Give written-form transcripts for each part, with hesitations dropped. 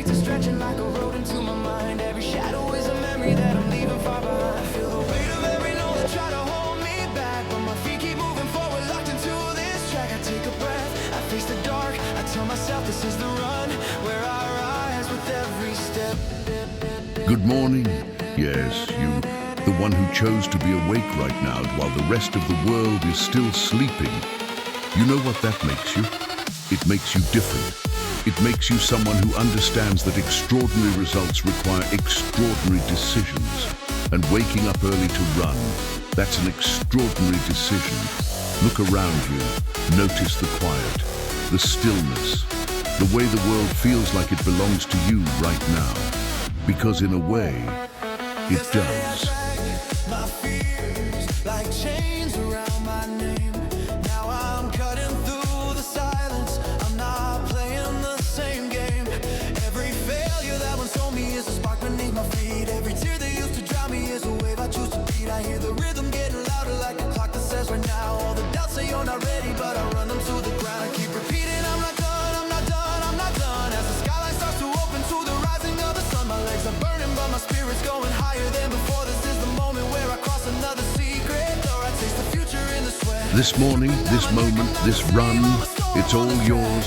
streets are stretching like a road into my mind. Every shadow is a memory that I'm leaving far behind. I feel the weight of every note that try to hold me back, but my feet keep moving forward, locked into this track. I take a breath, I face the dark, I tell myself this is the run, where I rise with every step. Good morning. Yes, you, the one who chose to be awake right now while the rest of the world is still sleeping. You know what that makes you? It makes you different. It makes you someone who understands that extraordinary results require extraordinary decisions. And waking up early to run, that's an extraordinary decision. Look around you, notice the quiet, the stillness, the way the world feels like it belongs to you right now. Because in a way, it does. My fears like chains around my name. Now I'm cutting through the silence. I'm not playing the same game. Every failure that once told me is a spark beneath my feet. Every tear that used to drown me is a wave I choose to beat. I hear the rhythm getting louder like a clock that says right now. All the doubts say you're not ready, but I run them to the ground. I keep repeating I'm not done, I'm not done, I'm not done. As the skyline starts to open to the rising of the sun, my legs are burning but my spirit's going higher than before. This is the moment where I cross another secret door. I taste the future in the sweat. This morning, this moment, this run, it's all yours.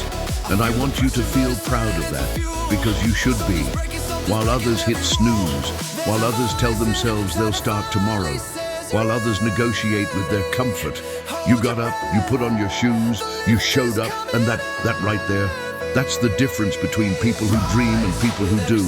And I want you to feel proud of that, because you should be. While others hit snooze, while others tell themselves they'll start tomorrow, while others negotiate with their comfort, you got up, you put on your shoes, you showed up, and that right there, that's the difference between people who dream and people who do.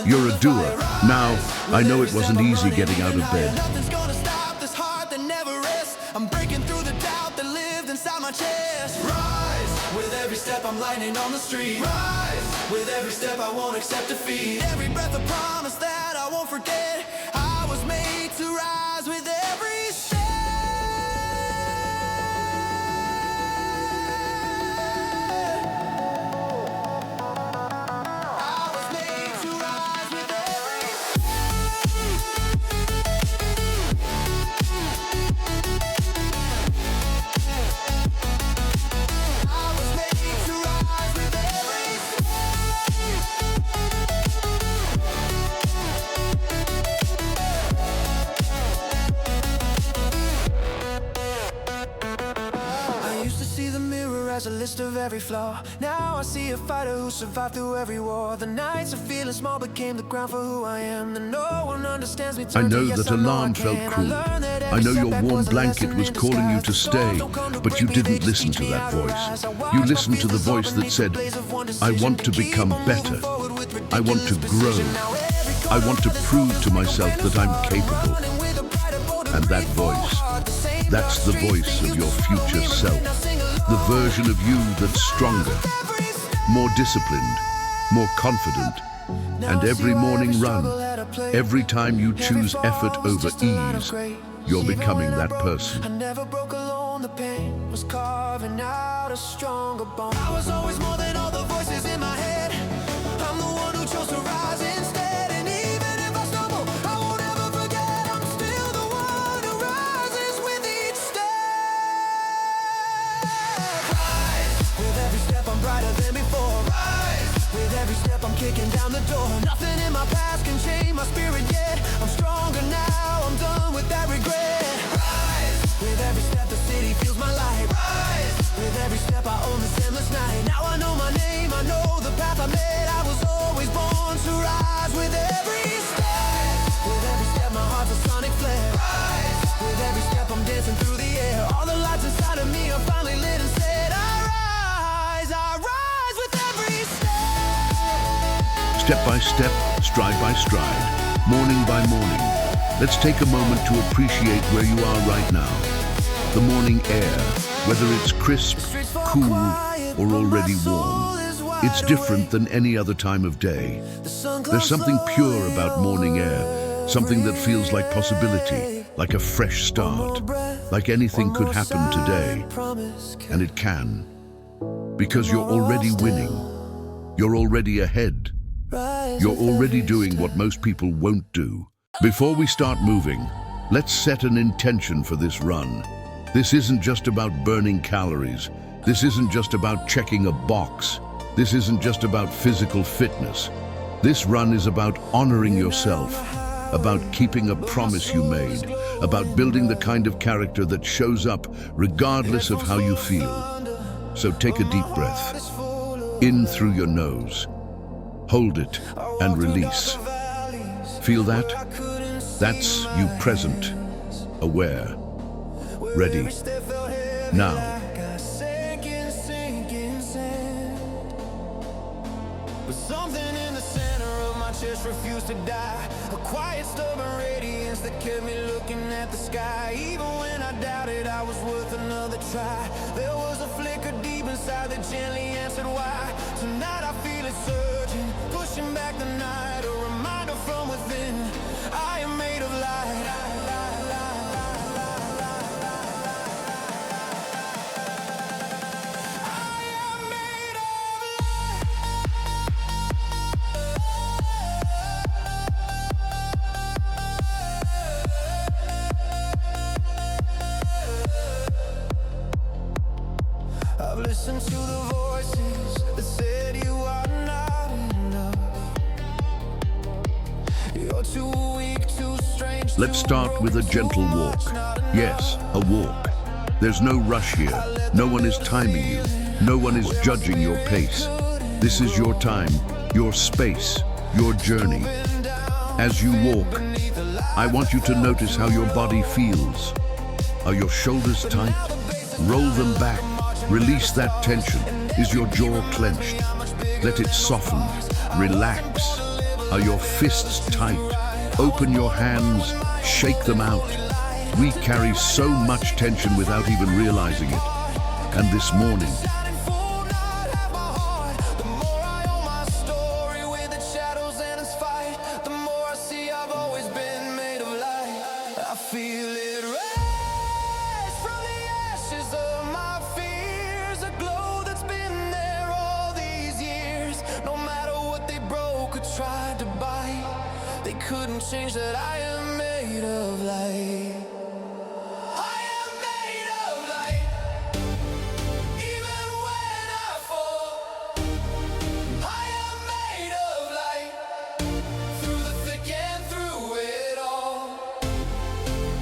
You're a doer. Now, I know it wasn't easy getting out of bed. Nothing's gonna stop this heart that never rests. I'm breaking through the doubt that lived inside my chest. Rise, with every step I'm lightning on the street. Rise, with every step I won't accept defeat. Every breath a promise that I won't forget. I was made to rise with every step. I was made to rise with every I was made to rise with every I used to see the mirror as a list of every flaw. Now I see a fighter who survived through every war. The nights of feeling small became the ground for who I am. And no one understands me. I know that alarm felt cruel. I know your warm blanket was calling you to stay, but you didn't listen to that voice. You listened to the voice that said, I want to become better. I want to grow. I want to prove to myself that I'm capable. And that voice, that's the voice of your future self. The version of you that's stronger, more disciplined, more confident. And every morning run, every time you choose effort over ease, you're becoming that person. I never broke alone, the pain was carving out a stronger bone. I was always more than all the voices in my head. I'm the one who chose to rise instead. And even if I stumble, I won't ever forget. I'm still the one who rises with each step. Rise, with every step I'm brighter than before. Rise, with every step I'm kicking down the door. Nothing in my past can change my spirit yet. I'm stronger now, I'm done with that regret. Rise, with every step the city feels my light. Rise, with every step I own this endless night. Now I know my name, I know the path I made. I was always born to rise with every step. With every step my heart's a sonic flare. Rise, with every step I'm dancing through the air. All the lights inside of me are finally lit and said I rise with every step. Step by step, stride by stride, morning by morning. Let's take a moment to appreciate where you are right now. The morning air, whether it's crisp, cool, or already warm, it's different than any other time of day. There's something pure about morning air, something that feels like possibility, like a fresh start, like anything could happen today. And it can, because you're already winning. You're already ahead. You're already doing what most people won't do. Before we start moving, let's set an intention for this run. This isn't just about burning calories. This isn't just about checking a box. This isn't just about physical fitness. This run is about honoring yourself, about keeping a promise you made, about building the kind of character that shows up regardless of how you feel. So take a deep breath, in through your nose, hold it and release. Feel that? That's you present, aware, ready. Now. Something in the center of my chest refused to die. A quiet, stubborn radiance that kept me looking at the sky. Even when I doubted I was worth another try, there was a flicker deep inside that gently answered why. Tonight I feel it surging, pushing back the night. A reminder from within, I am made of light. I've listened to the voices that said you are not enough. You're too weak, too strange. Let's start with a gentle walk. Yes, a walk. There's no rush here. No one is timing you. No one is judging your pace. This is your time, your space, your journey. As you walk, I want you to notice how your body feels. Are your shoulders tight? Roll them back. Release that tension. Is your jaw clenched? Let it soften. Relax. Are your fists tight? Open your hands. Shake them out. We carry so much tension without even realizing it. And this morning, I feel it rise from the ashes of my fears, a glow that's been there all these years. No matter what they broke or tried to bite, they couldn't change that I am made of light. I am made of light. Even when I fall, I am made of light. Through the thick and through it all,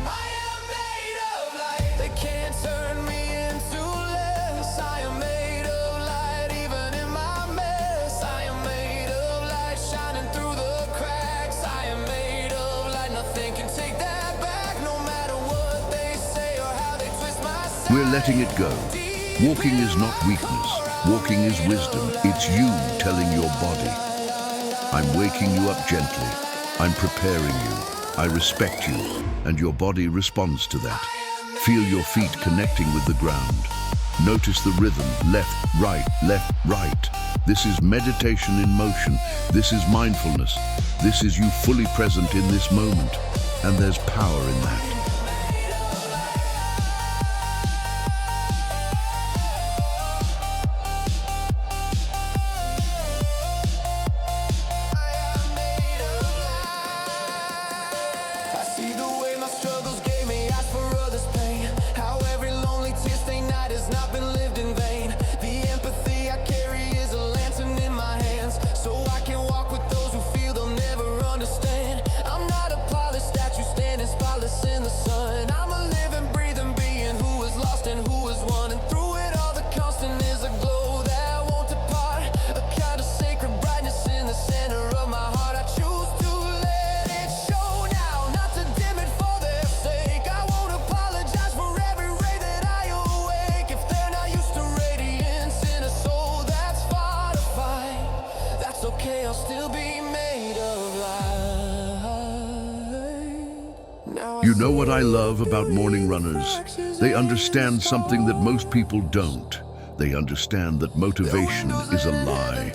I am made of light. They can't turn me into less. I am made of light, even in my mess. I am made of light, shining through the cracks. I am made of light, nothing can take that back. No matter what they say or how they twist my side. we're letting it go. Walking is not weakness. Walking is wisdom. It's you telling your body, I'm waking you up gently. I'm preparing you. I respect you. And your body responds to that. Feel your feet connecting with the ground. Notice the rhythm, left, right, left, right. This is meditation in motion. This is mindfulness. This is you fully present in this moment. And there's power in that. I see the way my struggles gave me eyes for others' pain. How every lonely tear-stained night has not been lived in vain. The empathy I carry is a lantern in my hands, so I can walk with those who feel they'll never understand. I'm not a polished statue standing spotless in the sun. I'm a living, breathing being who was lost and who was won. And through it all, the constant is a glow that won't depart. A kind of sacred brightness in the center of my heart. I choose to let it show now, not to dim it for their sake. I won't apologize for every ray that I awake. If they're not used to radiance in a soul that's fortified, that's okay, I'll still be made of light. Now I You know what I love about morning runners? They understand something that most people don't. They understand that motivation is a lie.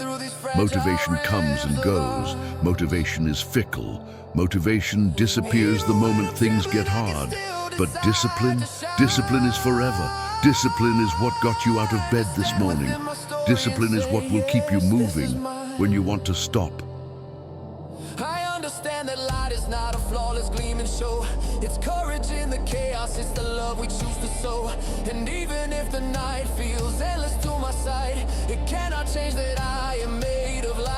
Motivation comes and goes. Motivation is fickle. Motivation disappears the moment things get hard. But discipline is forever. Discipline is what got you out of bed this morning. Discipline is what will keep you moving when you want to stop. I understand that light is not a flawless gleaming show. It's courage in the chaos, it's the love we choose to sow. And even if the night feels endless to my side, it cannot change that I am made of light.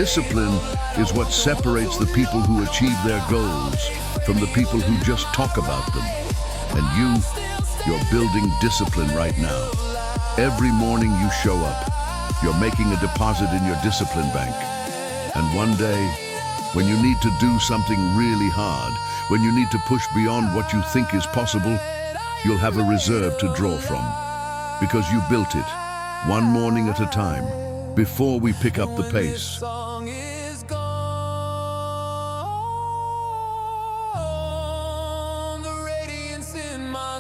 Discipline is what separates the people who achieve their goals from the people who just talk about them. And you're building discipline right now. Every morning you show up, you're making a deposit in your discipline bank. And one day, when you need to do something really hard, when you need to push beyond what you think is possible, you'll have a reserve to draw from. Because you built it, one morning at a time, before we pick up the pace.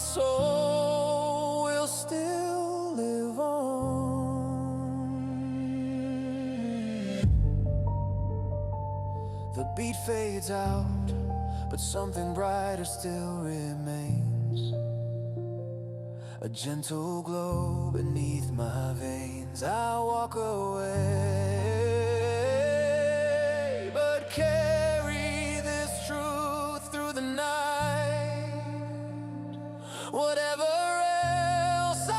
Soul will still live on. The beat fades out, but something brighter still remains. A gentle glow beneath my veins. I walk away, but carry this truth through the night. Whatever else I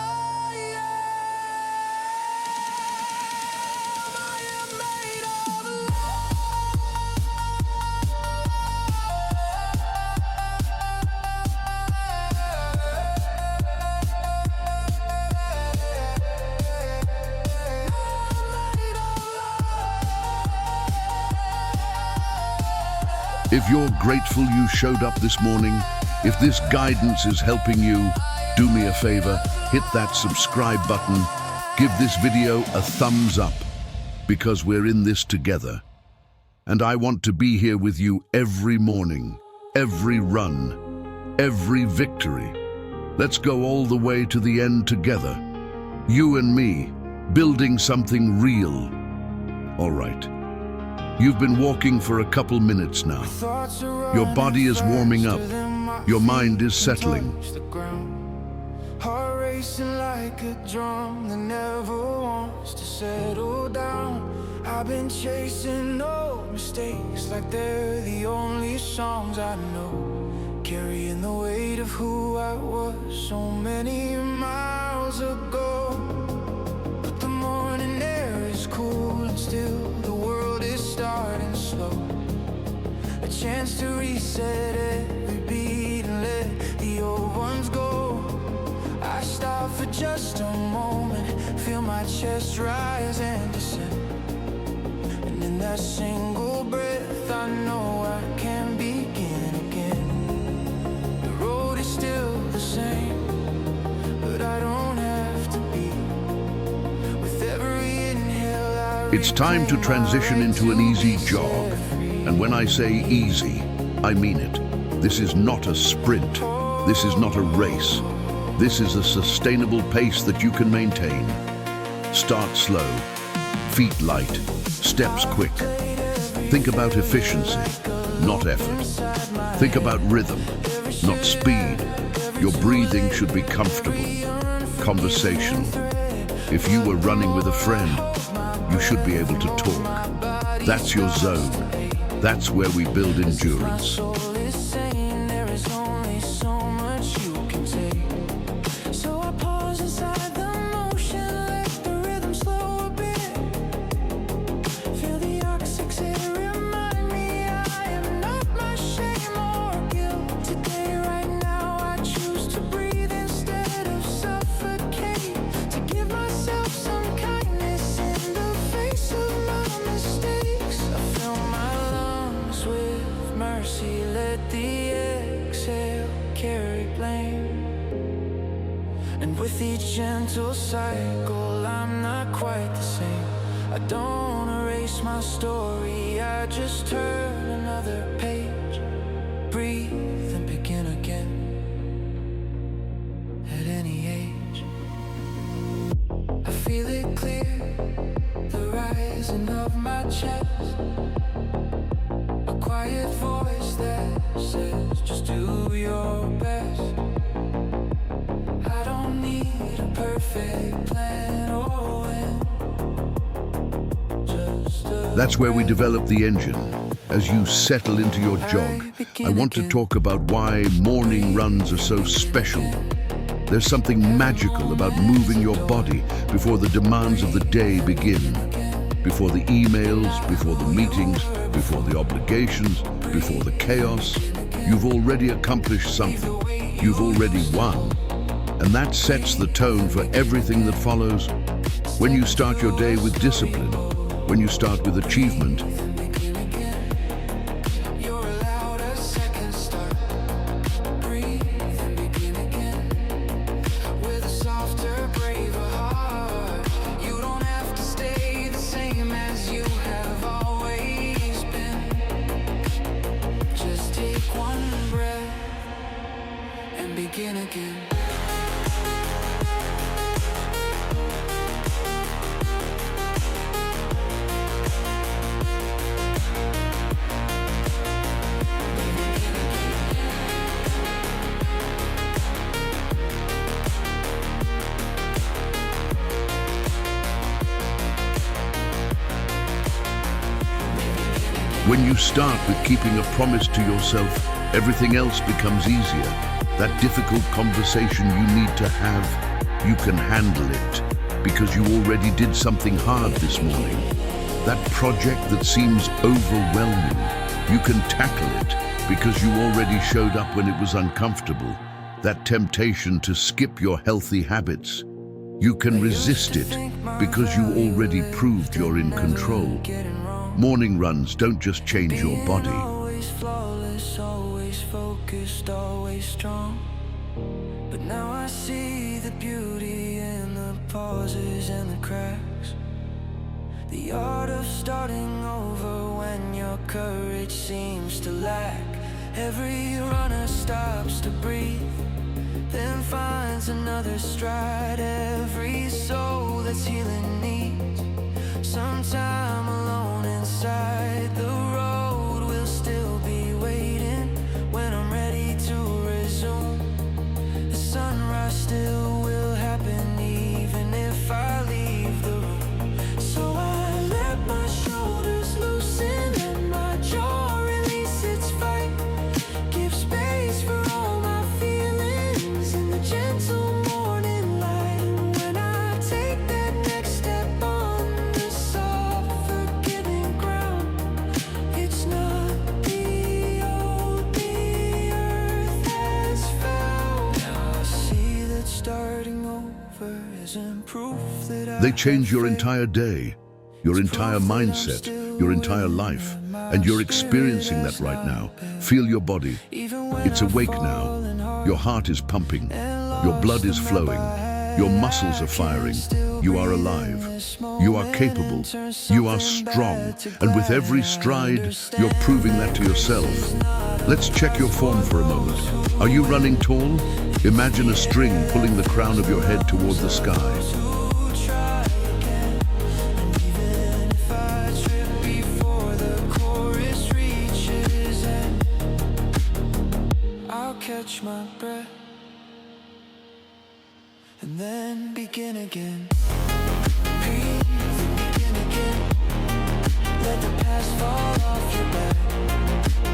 am made of If you're grateful you showed up this morning, if this guidance is helping you, do me a favor, hit that subscribe button, give this video a thumbs up, because we're in this together. And I want to be here with you every morning, every run, every victory. Let's go all the way to the end together. You and me, building something real. All right. You've been walking for a couple minutes now. Your body is warming up. Your mind is settling. Heart racing like a drum that never wants to settle down. I've been chasing no mistakes like they're the only songs I know. Carrying the weight of who I was so many miles ago. But the morning air is cool and still the world is starting slow. A chance to reset every beat and let the old ones go. I stop for just a moment, feel my chest rise and descend. And in that single breath I know I can begin again. The road is still the same, but I don't have to be. With every inhale I It's time to transition into an easy jog. And when I say easy, I mean it. This is not a sprint. This is not a race. This is a sustainable pace that you can maintain. Start slow, feet light, steps quick. Think about efficiency, not effort. Think about rhythm, not speed. Your breathing should be comfortable, conversational. If you were running with a friend, you should be able to talk. That's your zone. That's where we build endurance. Let the exhale carry blame. And with each gentle cycle I'm not quite the same. I don't erase my story, I just turn another page. Breathe and begin again. At any age I feel it clear, the rising of my chest. A quiet voice that says just do your best. I don't need a perfect plan or when. That's where we develop the engine. As you settle into your jog, I want to talk about why morning runs are so special. There's something magical about moving your body before the demands of the day begin. before the emails, before the meetings, before the obligations, before the chaos. You've already accomplished something. You've already won. And that sets the tone for everything that follows. When you start your day with discipline, when you start with achievement, begin again. when you start with keeping a promise to yourself, everything else becomes easier. That difficult conversation you need to have, you can handle it because you already did something hard this morning. That project that seems overwhelming, you can tackle it because you already showed up when it was uncomfortable. That temptation to skip your healthy habits, you can resist it because you already proved you're in control. Morning runs don't just change your body. Always flawless, always focused, always strong. But now I see the beauty in the pauses and the cracks. The art of starting over when your courage seems to lack. Every runner stops to breathe, then finds another stride. Every soul that's healing needs some time alone inside. The road will still be waiting when I'm ready to resume. The sunrise still will happen even if I leave the room. So I let my shoulders loosen and my jaw release its fight. Give space for all my feelings in the gentle morning light. When I take that next step on the soft, forgiving ground, it's not the old the earth has found. Now I see that starting over isn't proof that I They change your entire day, your entire mindset, your entire life, and you're experiencing that right now. Feel your body. It's awake now. Your heart is pumping. Your blood is flowing. Your muscles are firing. You are alive. You are capable. You are strong. And with every stride, you're proving that to yourself. Let's check your form for a moment. Are you running tall? Imagine a string pulling the crown of your head toward the sky. Catch my breath and then begin again. Breathe and begin again. Let the past fall off your back.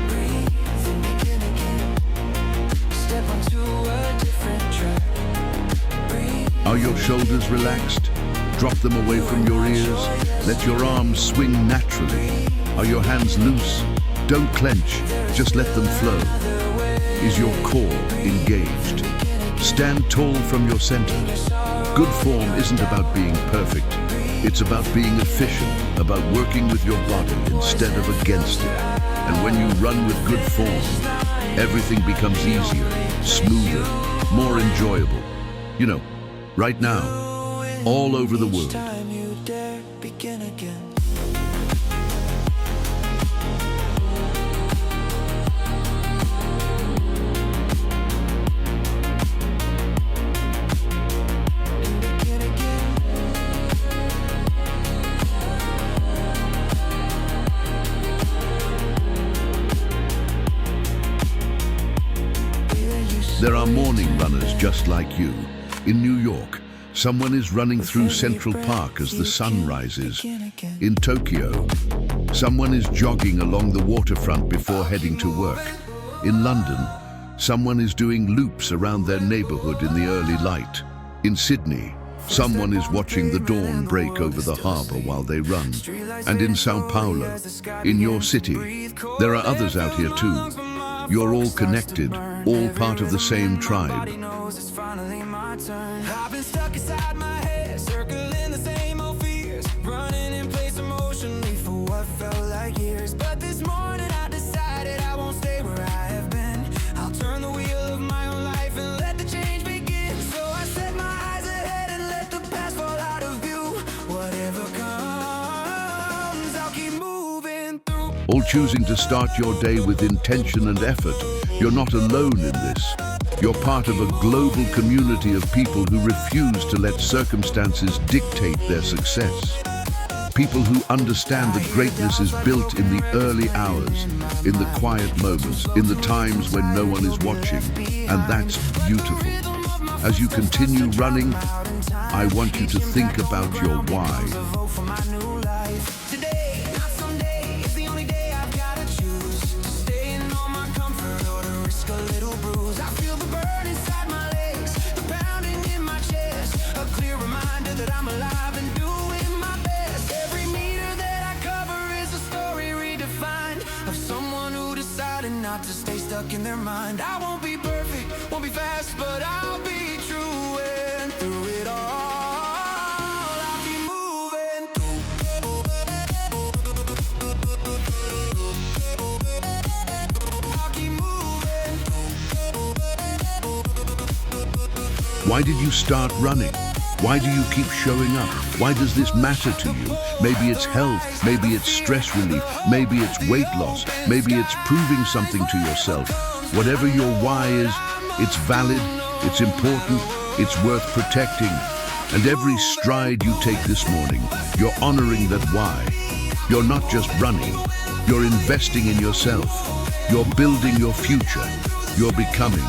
Breathe and begin again. Step onto a different track. Breathe. Are your shoulders relaxed? Drop them away from your ears. Let your arms swing naturally. Are your hands loose? Don't clench, just let them flow. Is your core engaged? Stand tall from your center. Good form isn't about being perfect. It's about being efficient, about working with your body instead of against it. And when you run with good form, everything becomes easier, smoother, more enjoyable. You know, right now, all over the world. Time you dare begin again. There are morning runners just like you. In New York, someone is running through Central Park as the sun rises. In Tokyo, someone is jogging along the waterfront before heading to work. In London, someone is doing loops around their neighborhood in the early light. In Sydney, Someone is watching the dawn break over the harbor while they run. And in Sao Paulo, in your city, there are others out here too. You're all connected, all part of the same tribe. I've been stuck inside my head, circling the same old fears, running in place emotionally for what felt like years. But this morning I decided I won't stay where I have been. I'll turn the wheel of my own life and let the change begin. So I set my eyes ahead and let the past fall out of view. Whatever comes, I'll keep moving through. All choosing to start your day with intention and effort. You're not alone in this. You're part of a global community of people who refuse to let circumstances dictate their success. People who understand that greatness is built in the early hours, in the quiet moments, in the times when no one is watching. And that's beautiful. As you continue running, I want you to think about your why. Not to stay stuck in their mind. I won't be perfect, won't be fast, but I'll be true. And through it all, I'll keep moving I'll keep moving. Why did you start running? Why do you keep showing up? Why does this matter to you? Maybe it's health, maybe it's stress relief, maybe it's weight loss, maybe it's proving something to yourself. Whatever your why is, it's valid, it's important, it's worth protecting. And every stride you take this morning, you're honoring that why. You're not just running, you're investing in yourself. You're building your future. You're becoming.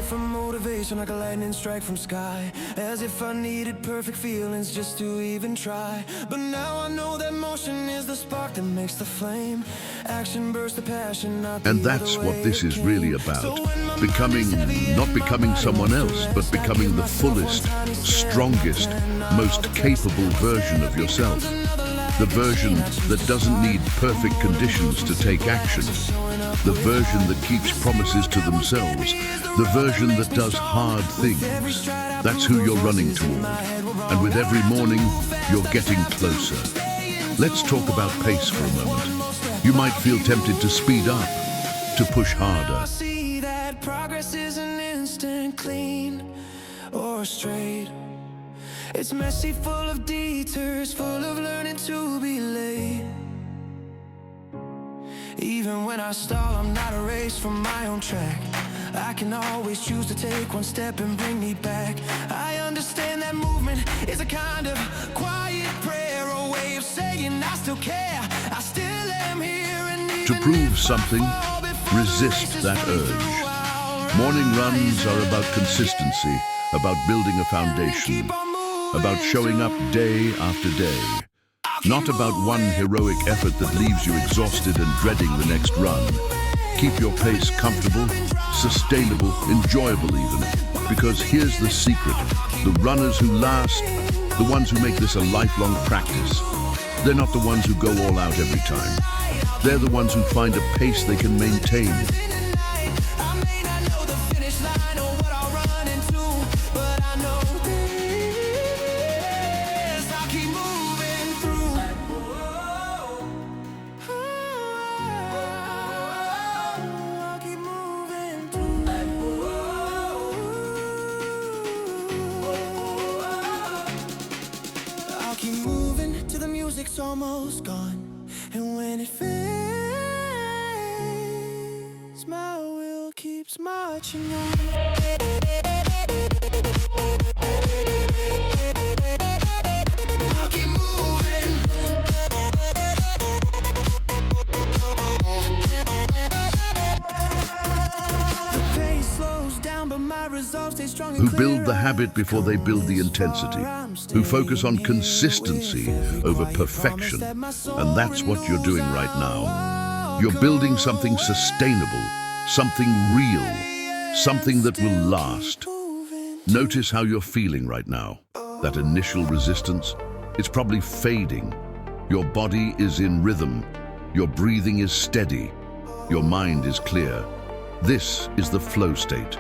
From motivation like a lightning strike from sky, as if I needed perfect feelings just to even try. But now I know that motion is the spark that makes the flame. Action bursts the passion, not the And that's what this is really about. Becoming, not becoming someone else, but becoming the fullest, strongest, most capable version of yourself. The version that doesn't need perfect conditions to take action. The version that keeps promises to themselves. The version that does hard things. That's who you're running toward. And with every morning, you're getting closer. Let's talk about pace for a moment. You might feel tempted to speed up, to push harder. See that progress isn't instant, clean, or straight. It's messy, full of detours, full of learning to be late. Even when I stall, I'm not erased from my own track. I can always choose to take one step and bring me back. I understand that movement is a kind of quiet prayer, a way of saying I still care, I still am here. And To even prove if I something, fall before resist the that race is urge. through, I'll Morning runs rise are about consistency, about building a foundation, about showing up day after day. Not about one heroic effort that leaves you exhausted and dreading the next run. Keep your pace comfortable, sustainable, enjoyable even. Because here's the secret. The runners who last, the ones who make this a lifelong practice, they're not the ones who go all out every time. They're the ones who find a pace they can maintain. Keep moving till the music's almost gone, and when it fades, my will keeps marching on. I'll keep moving. The pace slows down, but who build the habit before they build the intensity, who focus on consistency over perfection. And that's what you're doing right now. You're building something sustainable, something real, something that will last. Notice how you're feeling right now. That initial resistance, it's probably fading. Your body is in rhythm. Your breathing is steady. Your mind is clear. This is the flow state.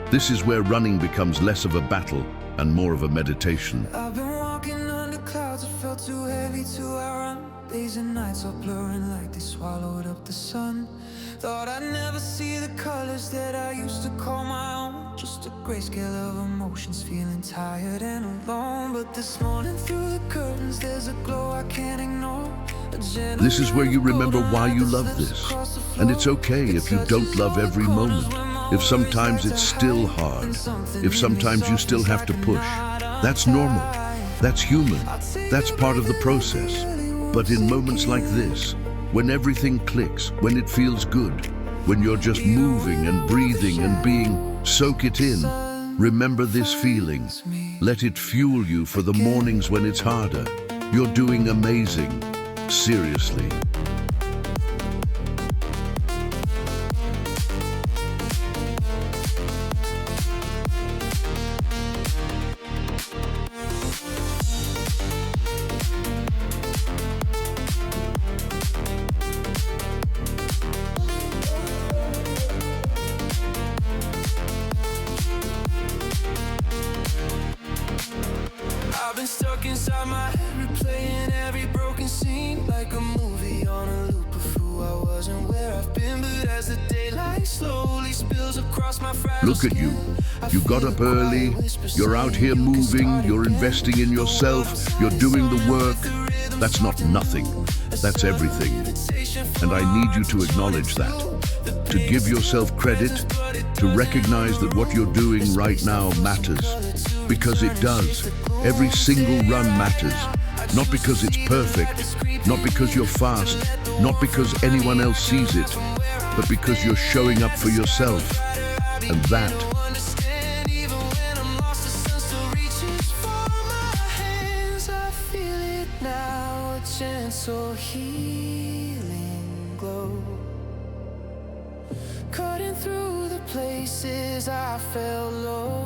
This is where running becomes less of a battle and more of a meditation. I've been walking under clouds, it felt too heavy to outrun. Days and nights all blurring like they swallowed up the sun. Thought I'd never see the colors that I used to call my own. Just a grayscale of emotions, feeling tired and alone. But this morning through the curtains, there's a glow I can't ignore. This is where you remember why you love this. And it's okay if you don't love every moment. If sometimes it's still hard. If sometimes you still have to push. That's normal. That's human. That's part of the process. But in moments like this, when everything clicks, when it feels good, when you're just moving and breathing and being, soak it in. Remember this feeling. Let it fuel you for the mornings when it's harder. You're doing amazing. Seriously. I've been stuck inside my head, replaying every broken scene, like a movie on a loop of who I was and where I've been. But as the daylight slowly spills across my fragile Look at you. You got up early. You're out here moving. You're investing in yourself. You're doing the work. That's not nothing. That's everything. And I need you to acknowledge that. To give yourself credit. To recognize that what you're doing right now matters. Because it does. Every single run matters. Not because it's perfect, not because you're fast, not because anyone else sees it, but because you're showing up for yourself. And that. Healing glow, cutting through the places I felt low.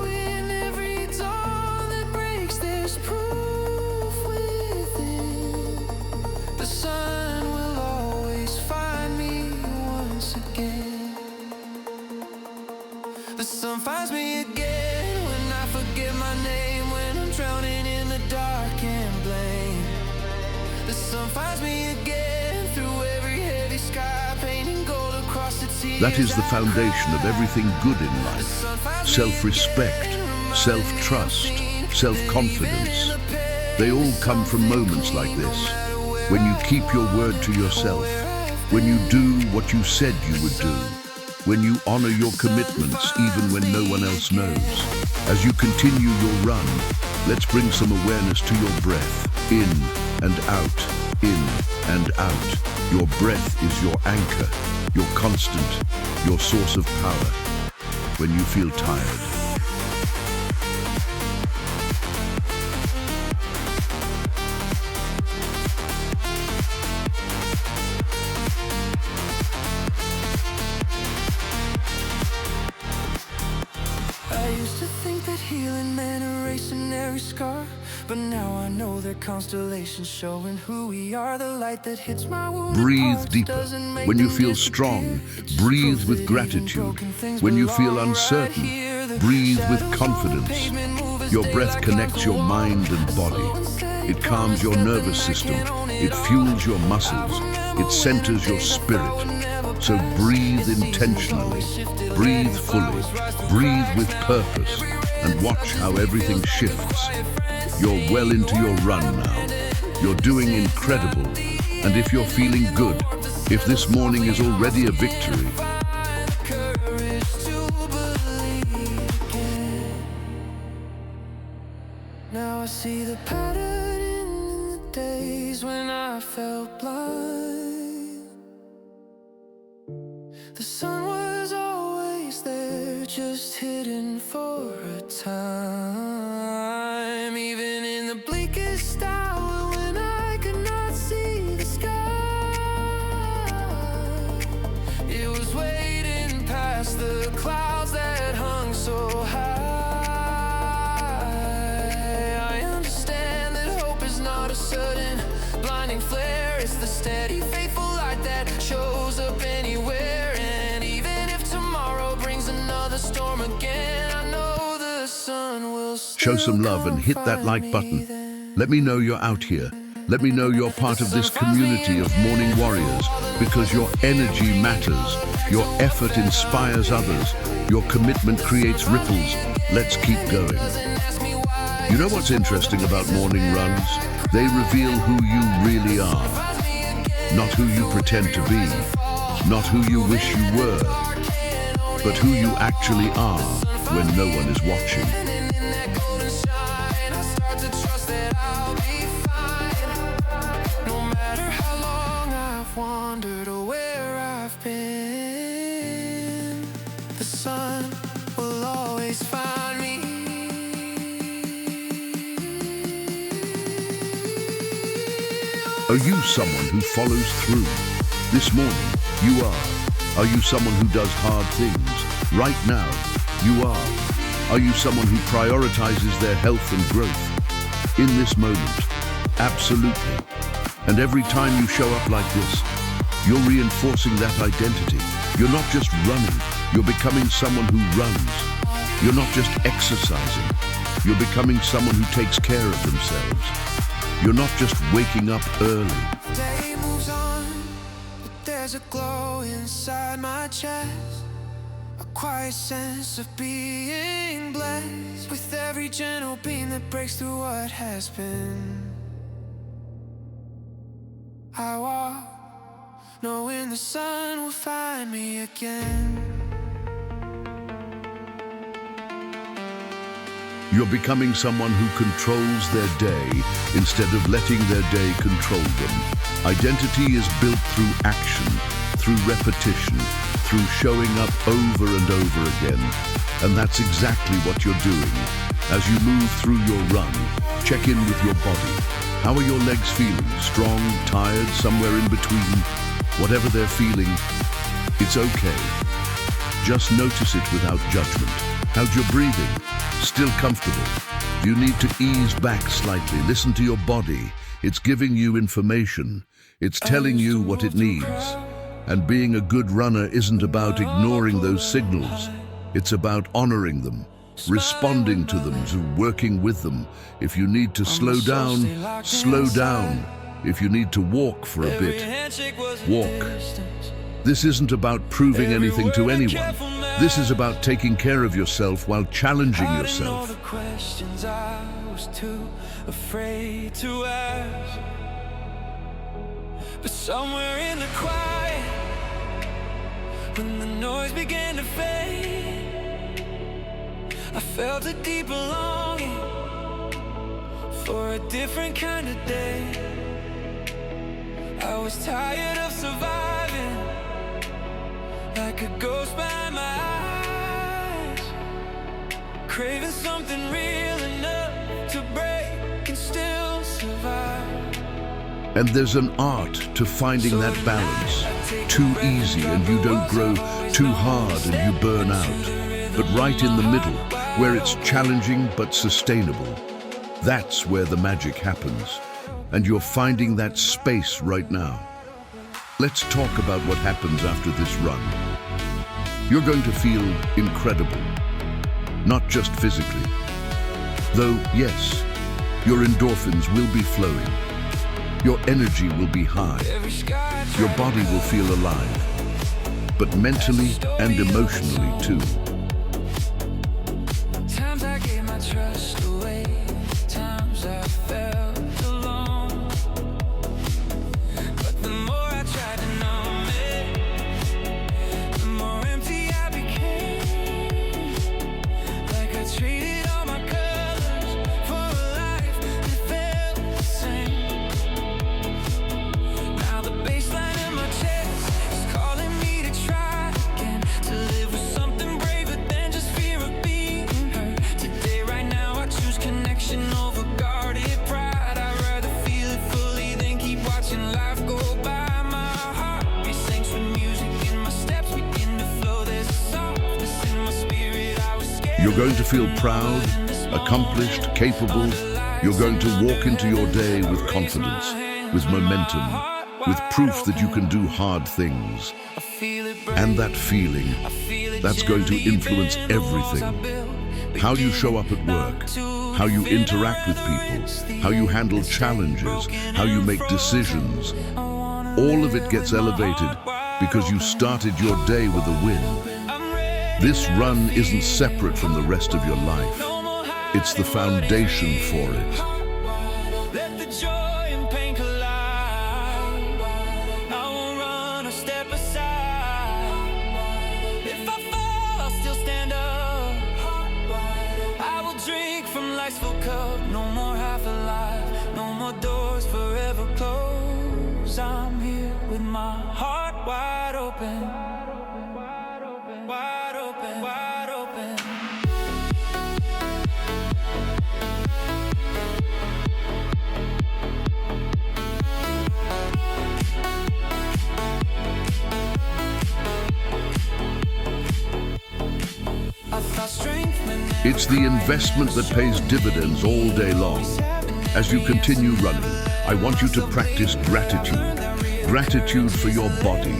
In every dawn that breaks, there's proof within. The sun will always find me once again. The sun finds me again when I forget my name, when I'm drowning in the dark and blame. The sun finds me again through every heavy sky, painting gold across the tears. That is the foundation of everything good in life. Self-respect, self-trust, self-confidence. They all come from moments like this. When you keep your word to yourself. When you do what you said you would do. When you honor your commitments even when no one else knows. As you continue your run, let's bring some awareness to your breath. In and out, in and out. Your breath is your anchor, your constant, your source of power. When you feel tired. I used to think that healing meant erasing every scar, but now I know they're constellations showing who we are. The light that hits my wound. Breathe deeper. When you feel strong, breathe with gratitude. When you feel uncertain, breathe with confidence. Your breath connects your mind and body. It calms your nervous system. It fuels your muscles. It centers your spirit. So breathe intentionally. Breathe fully. Breathe with purpose. And watch how everything shifts. You're well into your run now. You're doing incredible. And if you're feeling good, if this morning is already a victory, now I see the pattern in the days when I felt blind. The sun time. Even in the bleakest hour when I could not see the sky, it was waiting past the clouds that hung so high. I understand that hope is not a sudden blinding flare. It's the steady, faithful light that shows up anywhere. And even if tomorrow brings another storm again, I know the sun will still Show some love and hit that come like find me button. then. Let me know you're out here. Let me know you're part of this community of morning warriors, because your energy matters. Your effort inspires others. Your commitment creates ripples. Let's keep going. You know what's interesting about morning runs? They reveal who you really are. Not who you pretend to be. Not who you wish you were. But who you actually are when no one is watching. Wandered or where I've been, the sun will always find me. Are you someone who follows through? This morning, you are. Are you someone who does hard things? Right now, you are. Are you someone who prioritizes their health and growth? In this moment, absolutely. And every time you show up like this, you're reinforcing that identity. You're not just running, you're becoming someone who runs. You're not just exercising, you're becoming someone who takes care of themselves. You're not just waking up early. Day moves on, but there's a glow inside my chest, a quiet sense of being blessed with every gentle beam that breaks through what has been. I walk, knowing the sun will find me again. You're becoming someone who controls their day instead of letting their day control them. Identity is built through action, through repetition, through showing up over and over again. And that's exactly what you're doing. As you move through your run, check in with your body. How are your legs feeling? Strong, tired, somewhere in between? Whatever they're feeling, it's okay. Just notice it without judgment. How's your breathing? Still comfortable? Do you need to ease back slightly? Listen to your body. It's giving you information. It's telling you what it needs. And being a good runner isn't about ignoring those signals. It's about honoring them, responding to them, working with them. If you need to slow down, slow down. If you need to walk for a bit, walk. This isn't about proving anything to anyone. This is about taking care of yourself while challenging yourself. The questions I was too afraid to ask, but somewhere in the quiet, when the noise began to fade, I felt a deeper longing for a different kind of day. I was tired of surviving like a ghost behind my eyes, craving something real enough to break and still survive. And there's an art to finding that balance. Too easy and you don't grow, too hard and you burn out. But right in the middle, where it's challenging but sustainable, that's where the magic happens. And you're finding that space right now. Let's talk about what happens after this run. You're going to feel incredible, not just physically. Though, yes, your endorphins will be flowing. Your energy will be high. Your body will feel alive, but mentally and emotionally too. Times I gave my trust away, times I felt alone. But the more I tried to numb it, the more empty I became. Like I traded all my colors for a life that felt the same. Now the baseline in my chest is calling me to try again, to live with something brave. You're going to feel proud, accomplished, capable. You're going to walk into your day with confidence, with momentum, with proof that you can do hard things. And that feeling, that's going to influence everything. How you show up at work, how you interact with people, how you handle challenges, how you make decisions. All of it gets elevated because you started your day with a win. This run isn't separate from the rest of your life. It's the foundation for it. Let the joy and pain collide. I won't run or step aside. If I fall, I'll still stand up. I will drink from life's full cup. No more half alive. No more doors forever closed. I'm here with my heart wide open. Wide open, wide open. It's the investment that pays dividends all day long. As you continue running, I want you to practice gratitude. Gratitude for your body,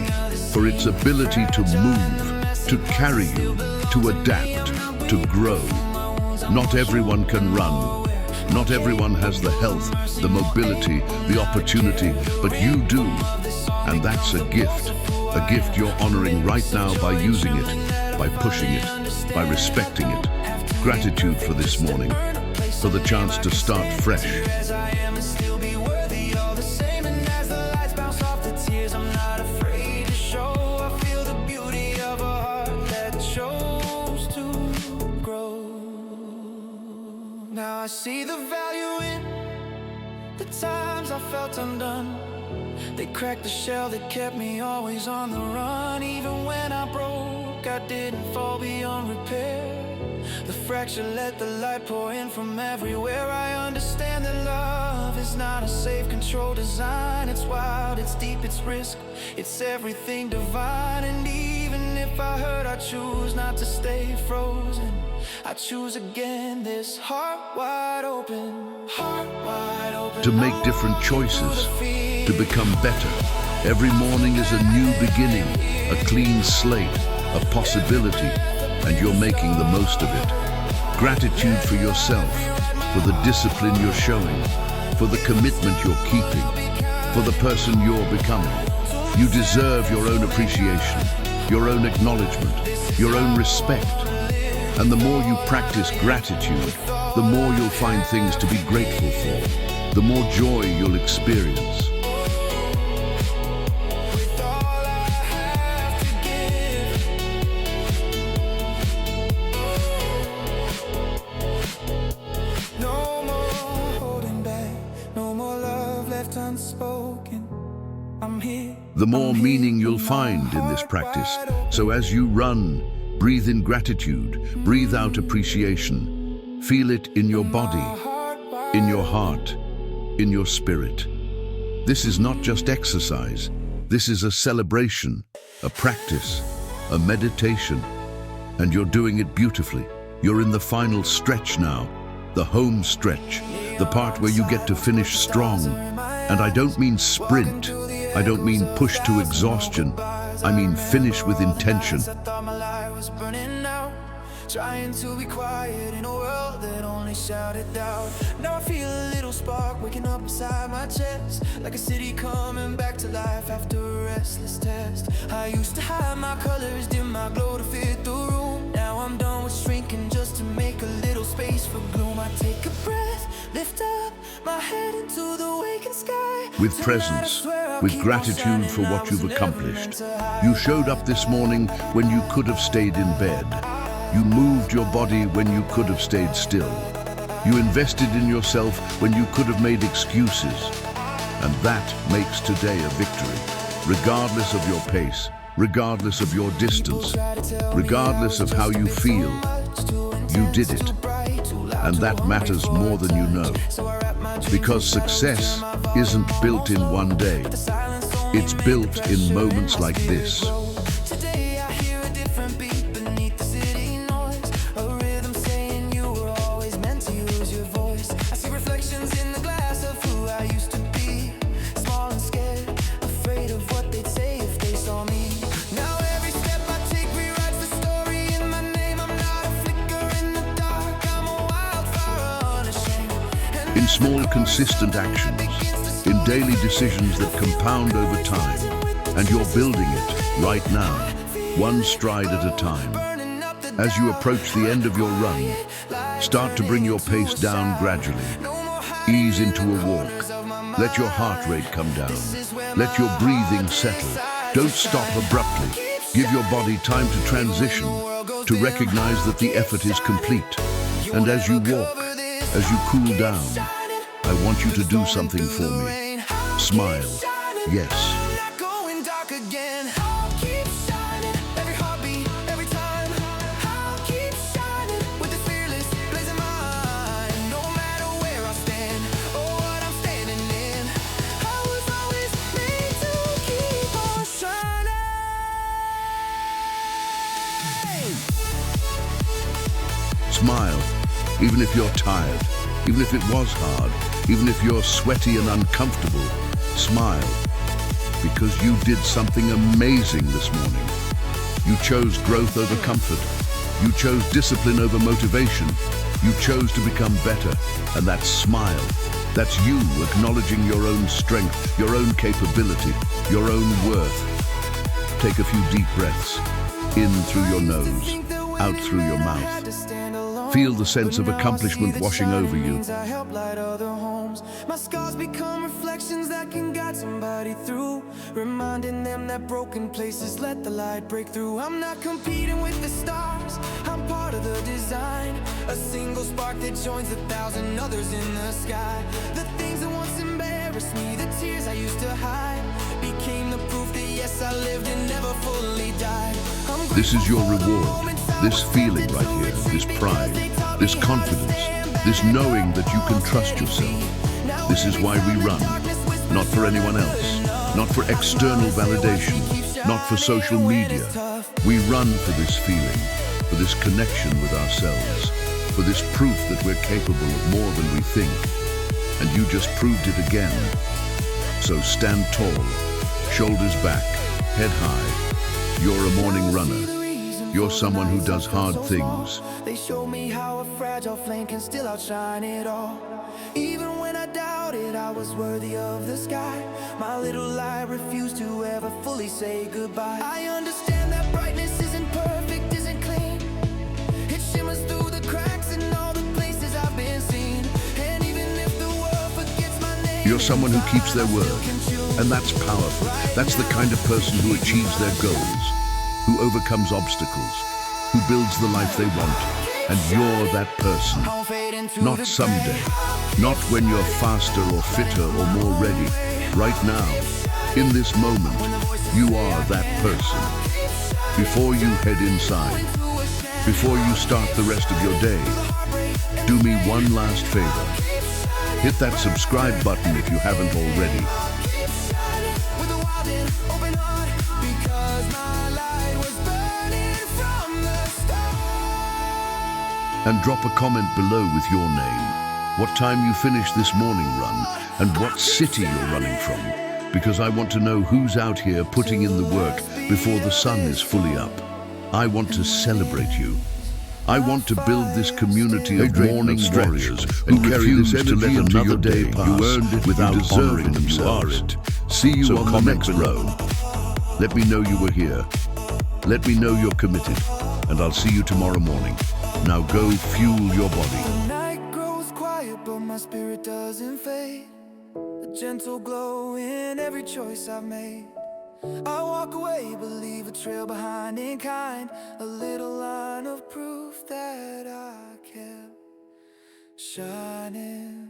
for its ability to move, to carry you, to adapt, to grow. Not everyone can run. Not everyone has the health, the mobility, the opportunity, but you do. And that's a gift you're honoring right now by using it, by pushing it, by respecting it. Gratitude for this morning, for the chance to start fresh. Now I see the value in the times I felt undone. They cracked the shell that kept me always on the run. Even when I broke, I didn't fall beyond repair. The fracture let the light pour in from everywhere. I understand that love is not a safe, controlled design. It's wild, it's deep, it's risk, it's everything divine. And even if I hurt, I choose not to stay frozen. I choose again, this heart wide open, heart wide open. To make different choices, to become better. Every morning is a new beginning, a clean slate, a possibility, and you're making the most of it. Gratitude for yourself, for the discipline you're showing, for the commitment you're keeping, for the person you're becoming. You deserve your own appreciation, your own acknowledgement, your own respect. And the more you practice gratitude, the more you'll find things to be grateful for, the more joy you'll experience. No more holding back, no more love left unspoken. I'm here. The more meaning you'll find in this practice. So as you run, breathe in gratitude, breathe out appreciation. Feel it in your body, in your heart, in your spirit. This is not just exercise. This is a celebration, a practice, a meditation. And you're doing it beautifully. You're in the final stretch now, the home stretch, the part where you get to finish strong. And I don't mean sprint. I don't mean push to exhaustion. I mean finish with intention. Burning out, trying to be quiet in a world that only shouted out. Now I feel a little spark waking up inside my chest, like a city coming back to life after a restless test. I used to hide my colors, dim my glow to fit the room. Now I'm done with shrinking just to make a little space for bloom. I take a breath, lift up my head into the waking sky. With presence, with gratitude for what you've accomplished. You showed up this morning when you could have stayed in bed. You moved your body when you could have stayed still. You invested in yourself when you could have made excuses. And that makes today a victory, regardless of your pace, regardless of your distance, regardless of how you feel. You did it. And that matters more than you know. Because success isn't built in one day. It's built in moments like this. Today I hear a different beat beneath the city noise. A rhythm small, consistent actions, in daily decisions that compound over time. And you're building it right now, one stride at a time. As you approach the end of your run, start to bring your pace down gradually. Ease into a walk. Let your heart rate come down. Let your breathing settle. Don't stop abruptly. Give your body time to transition, to recognize that the effort is complete. And as you walk, as you cool down, I want you to do something for me. Smile. Yes. Smile, even if you're tired, even if it was hard, even if you're sweaty and uncomfortable. Smile, because you did something amazing this morning. You chose growth over comfort. You chose discipline over motivation. You chose to become better, and that smile, that's you acknowledging your own strength, your own capability, your own worth. Take a few deep breaths, in through your nose, out through your mouth. Feel the sense of accomplishment washing over you. My scars become reflections that can guide somebody through, reminding them that broken places let the light break through. I'm not competing with the stars, I'm part of the design, a single spark that joins 1,000 others in the sky. The things that once embarrassed me, the tears I used to hide, became the proof that yes, I lived and never fully died. This is your reward. This feeling right here, this pride, this confidence, this knowing that you can trust yourself. This is why we run. Not for anyone else, not for external validation, not for social media. We run for this feeling, for this connection with ourselves, for this proof that we're capable of more than we think. And you just proved it again. So stand tall, shoulders back, head high. You're a morning runner. You're someone who does hard things. They show me how a fragile flame can still outshine it all. Even when I doubted I was worthy of the sky, my little light refused to ever fully say goodbye. I understand that brightness isn't perfect, isn't clean. It shimmers through the cracks in all the places I've been seen. And even if the world forgets my name, you're someone who keeps their word. And that's powerful. That's the kind of person who achieves their goals, who overcomes obstacles, who builds the life they want. And you're that person. Not someday, not when you're faster or fitter or more ready. Right now, in this moment, you are that person. Before you head inside, before you start the rest of your day, do me one last favor. Hit that subscribe button if you haven't already. And drop a comment below with your name, what time you finished this morning run, and what city you're running from. Because I want to know who's out here putting in the work before the sun is fully up. I want to celebrate you. I want to build this community of morning warriors who refuse to let another day pass without honoring themselves. See you on the next row. Let me know you were here. Let me know you're committed, and I'll see you tomorrow morning. Now go fuel your body. The night grows quiet, but my spirit doesn't fade. A gentle glow in every choice I've made. I walk away, but leave a trail behind in kind, a little line of proof that I kept shining.